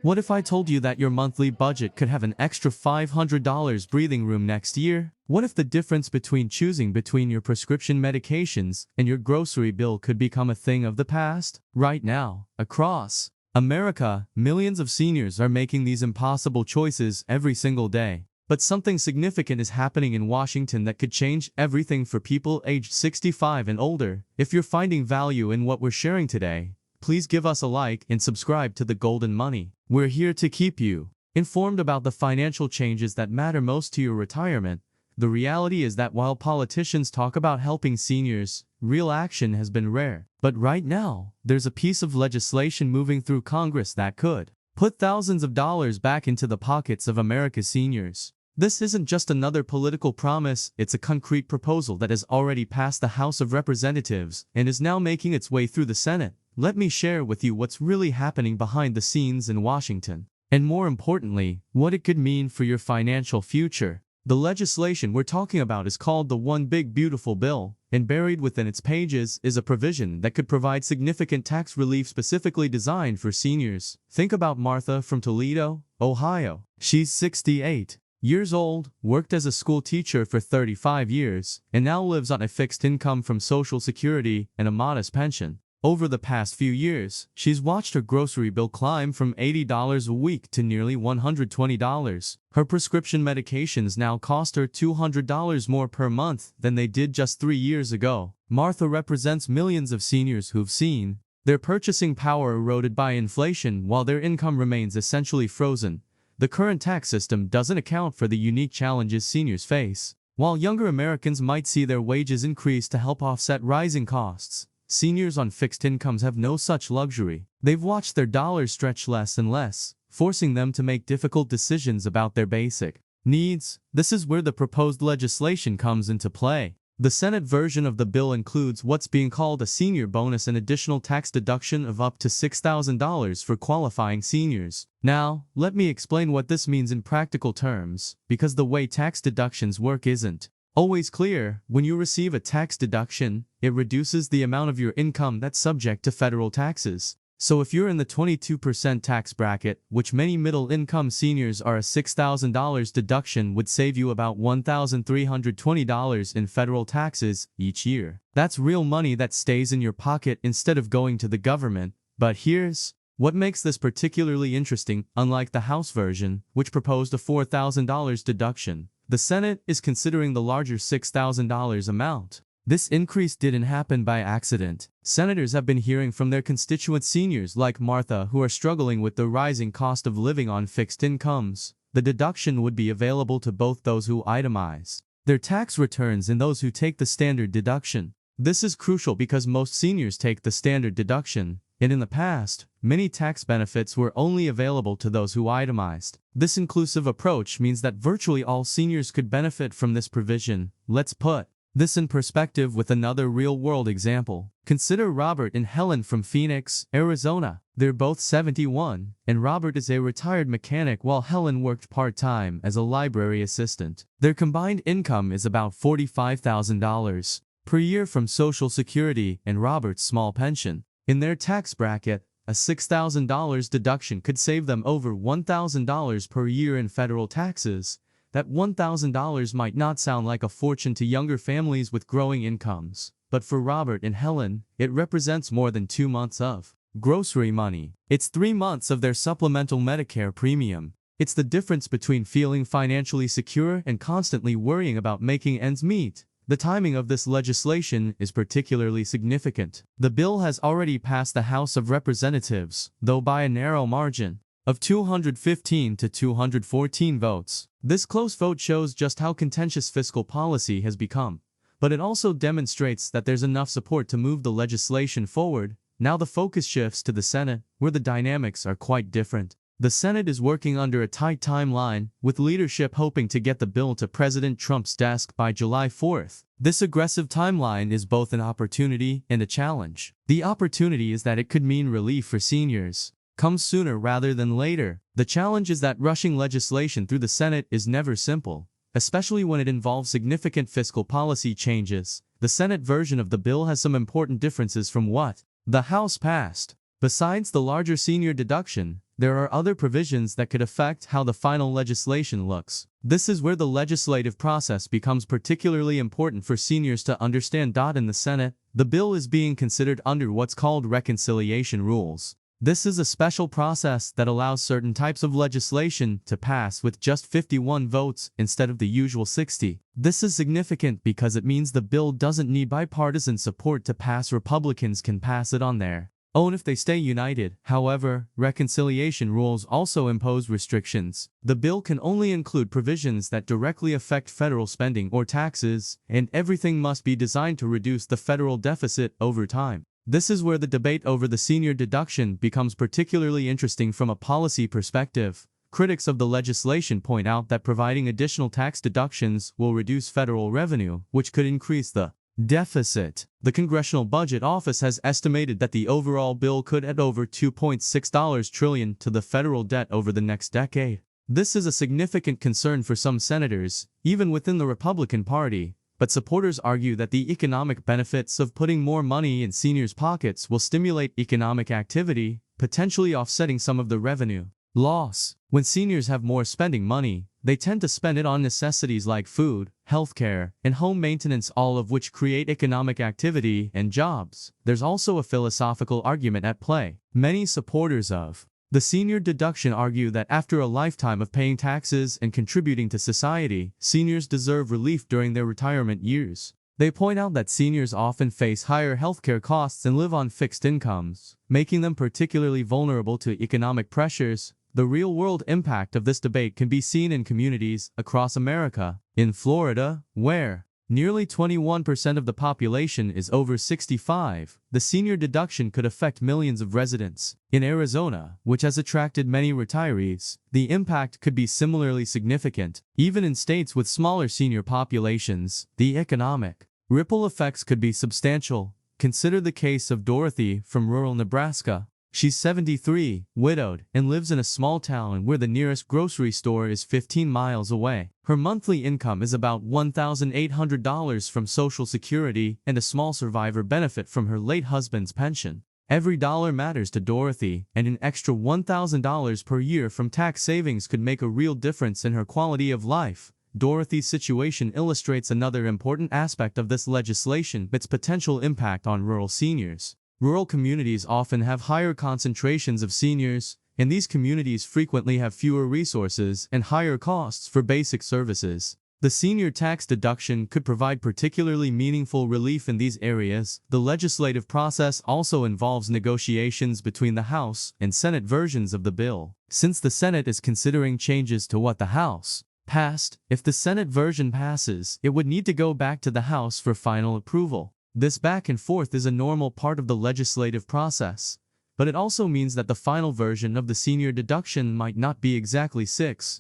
What if I told you that your monthly budget could have an extra $500 breathing room next year? What if the difference between choosing between your prescription medications and your grocery bill could become a thing of the past? Right now, across America, millions of seniors are making these impossible choices every single day. But something significant is happening in Washington that could change everything for people aged 65 and older. If you're finding value in what we're sharing today, please give us a like and subscribe to The Golden Money. We're here to keep you informed about the financial changes that matter most to your retirement. The reality is that while politicians talk about helping seniors, real action has been rare. But right now, there's a piece of legislation moving through Congress that could put thousands of dollars back into the pockets of America's seniors. This isn't just another political promise, it's a concrete proposal that has already passed the House of Representatives and is now making its way through the Senate. Let me share with you what's really happening behind the scenes in Washington, and more importantly, what it could mean for your financial future. The legislation we're talking about is called the One Big Beautiful Bill, and buried within its pages is a provision that could provide significant tax relief specifically designed for seniors. Think about Martha from Toledo, Ohio. She's 68 years old, worked as a school teacher for 35 years, and now lives on a fixed income from Social Security and a modest pension. Over the past few years, she's watched her grocery bill climb from $80 a week to nearly $120. Her prescription medications now cost her $200 more per month than they did just 3 years ago. Martha represents millions of seniors who've seen their purchasing power eroded by inflation while their income remains essentially frozen. The current tax system doesn't account for the unique challenges seniors face. While younger Americans might see their wages increase to help offset rising costs, seniors on fixed incomes have no such luxury. They've watched their dollars stretch less and less, forcing them to make difficult decisions about their basic needs. This is where the proposed legislation comes into play. The Senate version of the bill includes what's being called a senior bonus, an additional tax deduction of up to $6,000 for qualifying seniors. Now, let me explain what this means in practical terms, because the way tax deductions work isn't always clear. When you receive a tax deduction, it reduces the amount of your income that's subject to federal taxes. So if you're in the 22% tax bracket, which many middle-income seniors are, a $6,000 deduction would save you about $1,320 in federal taxes each year. That's real money that stays in your pocket instead of going to the government. But here's what makes this particularly interesting. Unlike the House version, which proposed a $4,000 deduction, the Senate is considering the larger $6,000 amount. This increase didn't happen by accident. Senators have been hearing from their constituent seniors like Martha who are struggling with the rising cost of living on fixed incomes. The deduction would be available to both those who itemize their tax returns and those who take the standard deduction. This is crucial because most seniors take the standard deduction, and in the past, many tax benefits were only available to those who itemized. This inclusive approach means that virtually all seniors could benefit from this provision. Let's put this in perspective with another real-world example. Consider Robert and Helen from Phoenix, Arizona. They're both 71, and Robert is a retired mechanic while Helen worked part-time as a library assistant. Their combined income is about $45,000 per year from Social Security and Robert's small pension. In their tax bracket, a $6,000 deduction could save them over $1,000 per year in federal taxes. That $1,000 might not sound like a fortune to younger families with growing incomes, but for Robert and Helen, it represents more than 2 months of grocery money. It's 3 months of their supplemental Medicare premium. It's the difference between feeling financially secure and constantly worrying about making ends meet. The timing of this legislation is particularly significant. The bill has already passed the House of Representatives, though by a narrow margin of 215 to 214 votes. This close vote shows just how contentious fiscal policy has become, but it also demonstrates that there's enough support to move the legislation forward. Now the focus shifts to the Senate, where the dynamics are quite different. The Senate is working under a tight timeline, with leadership hoping to get the bill to President Trump's desk by July 4th. This aggressive timeline is both an opportunity and a challenge. The opportunity is that it could mean relief for seniors come sooner rather than later. The challenge is that rushing legislation through the Senate is never simple, especially when it involves significant fiscal policy changes. The Senate version of the bill has some important differences from what the House passed. Besides the larger senior deduction, there are other provisions that could affect how the final legislation looks. This is where the legislative process becomes particularly important for seniors to understand. In the Senate, the bill is being considered under what's called reconciliation rules. This is a special process that allows certain types of legislation to pass with just 51 votes instead of the usual 60. This is significant because it means the bill doesn't need bipartisan support to pass. Republicans can pass it on their own if they stay united. However, reconciliation rules also impose restrictions. The bill can only include provisions that directly affect federal spending or taxes, and everything must be designed to reduce the federal deficit over time. This is where the debate over the senior deduction becomes particularly interesting from a policy perspective. Critics of the legislation point out that providing additional tax deductions will reduce federal revenue, which could increase the deficit. The Congressional Budget Office has estimated that the overall bill could add over $2.6 trillion to the federal debt over the next decade. This is a significant concern for some senators, even within the Republican Party. But supporters argue that the economic benefits of putting more money in seniors' pockets will stimulate economic activity, potentially offsetting some of the revenue loss. When seniors have more spending money, they tend to spend it on necessities like food, healthcare, and home maintenance, all of which create economic activity and jobs. There's also a philosophical argument at play. Many supporters of the senior deduction argue that after a lifetime of paying taxes and contributing to society, seniors deserve relief during their retirement years. They point out that seniors often face higher healthcare costs and live on fixed incomes, making them particularly vulnerable to economic pressures. The real-world impact of this debate can be seen in communities across America. In Florida, where nearly 21% of the population is over 65, the senior deduction could affect millions of residents. In Arizona, which has attracted many retirees, the impact could be similarly significant. Even in states with smaller senior populations, the economic ripple effects could be substantial. Consider the case of Dorothy from rural Nebraska. She's 73, widowed, and lives in a small town where the nearest grocery store is 15 miles away. Her monthly income is about $1,800 from Social Security and a small survivor benefit from her late husband's pension. Every dollar matters to Dorothy, and an extra $1,000 per year from tax savings could make a real difference in her quality of life. Dorothy's situation illustrates another important aspect of this legislation: its potential impact on rural seniors. Rural communities often have higher concentrations of seniors, and these communities frequently have fewer resources and higher costs for basic services. The senior tax deduction could provide particularly meaningful relief in these areas. The legislative process also involves negotiations between the House and Senate versions of the bill. Since the Senate is considering changes to what the House passed, if the Senate version passes, it would need to go back to the House for final approval. This back and forth is a normal part of the legislative process, but it also means that the final version of the senior deduction might not be exactly Some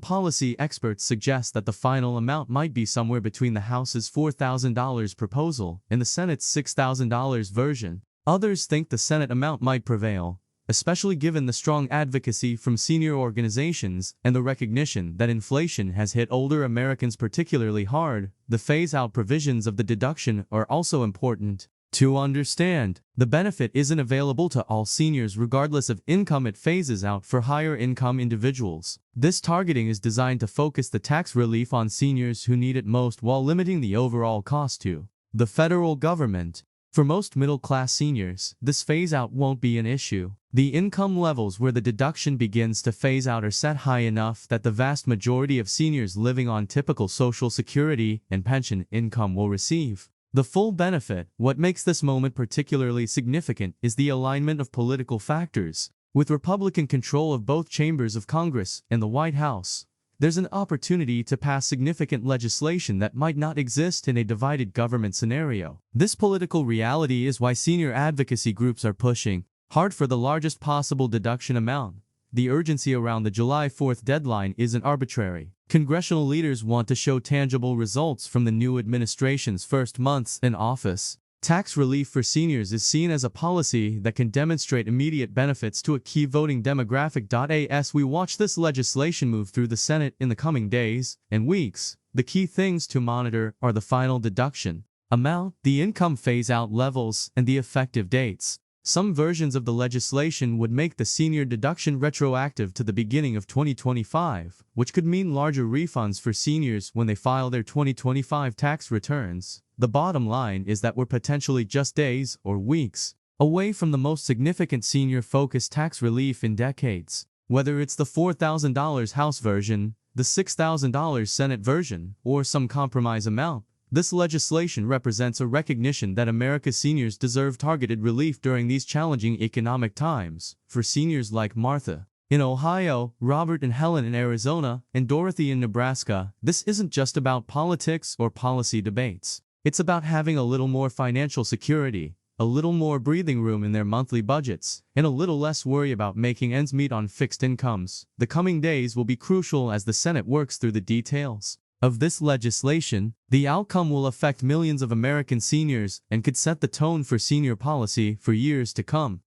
policy experts suggest that the final amount might be somewhere between the House's $4,000 proposal and the Senate's $6,000 version. Others think the Senate amount might prevail, especially given the strong advocacy from senior organizations and the recognition that inflation has hit older Americans particularly hard. The phase-out provisions of the deduction are also important to understand. The benefit isn't available to all seniors regardless of income. It phases out for higher income individuals. This targeting is designed to focus the tax relief on seniors who need it most while limiting the overall cost to the federal government. For most middle-class seniors, this phase-out won't be an issue. The income levels where the deduction begins to phase out are set high enough that the vast majority of seniors living on typical Social Security and pension income will receive the full benefit. What makes this moment particularly significant is the alignment of political factors. With Republican control of both chambers of Congress and the White House, there's an opportunity to pass significant legislation that might not exist in a divided government scenario. This political reality is why senior advocacy groups are pushing hard for the largest possible deduction amount. The urgency around the July 4th deadline isn't arbitrary. Congressional leaders want to show tangible results from the new administration's first months in office. Tax relief for seniors is seen as a policy that can demonstrate immediate benefits to a key voting demographic. As we watch this legislation move through the Senate in the coming days and weeks, the key things to monitor are the final deduction amount, the income phase-out levels, and the effective dates. Some versions of the legislation would make the senior deduction retroactive to the beginning of 2025, which could mean larger refunds for seniors when they file their 2025 tax returns. The bottom line is that we're potentially just days or weeks away from the most significant senior-focused tax relief in decades. Whether it's the $4,000 House version, the $6,000 Senate version, or some compromise amount, this legislation represents a recognition that America's seniors deserve targeted relief during these challenging economic times. For seniors like Martha in Ohio, Robert and Helen in Arizona, and Dorothy in Nebraska, this isn't just about politics or policy debates. It's about having a little more financial security, a little more breathing room in their monthly budgets, and a little less worry about making ends meet on fixed incomes. The coming days will be crucial as the Senate works through the details of this legislation. The outcome will affect millions of American seniors and could set the tone for senior policy for years to come.